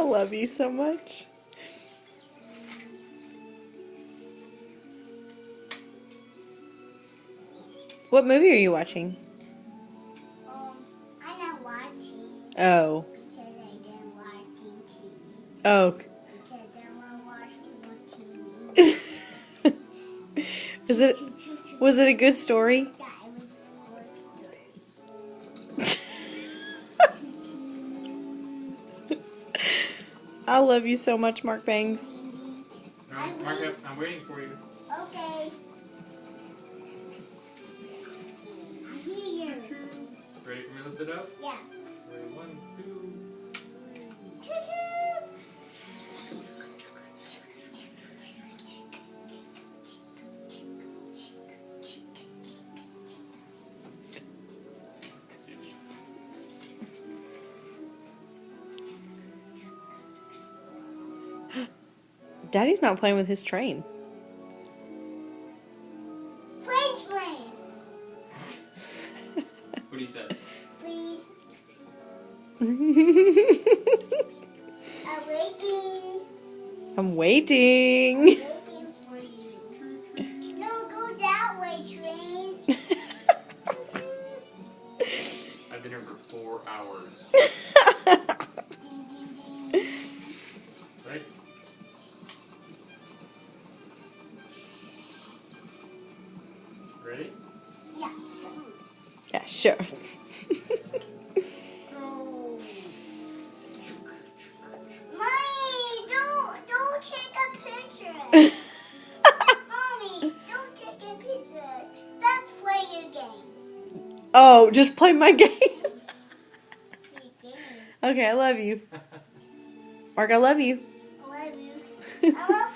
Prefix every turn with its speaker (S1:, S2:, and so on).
S1: love you so much. What movie are you watching?
S2: I'm not watching.
S1: Oh.
S2: Because I didn't watching TV.
S1: Oh.
S2: Because I want to watch TV.
S1: Was it a good story?
S2: Yeah, it was a good story.
S1: I love you so much, Mark Bangs.
S3: No, Mark, I'm waiting for you.
S2: Okay. I'm here.
S3: Ready for me to lift it up?
S2: Yeah.
S3: Ready, 1, 2.
S2: Choo-choo.
S1: Daddy's not playing with his train.
S2: Please, please.
S3: What do you say?
S2: Please. I'm waiting.
S1: I'm waiting.
S2: Waiting for you. No, go that way, train.
S3: I've been here for 4 hours.
S2: Ding, ding, ding.
S3: Right? Ready?
S2: Yeah, sure.
S1: Yeah, sure.
S2: Mommy, don't take a picture. Mommy, don't take a picture. That's play your game.
S1: Oh, just play my game.
S2: Play your game.
S1: Okay, I love you. Mark, I love you.
S2: I love you. I love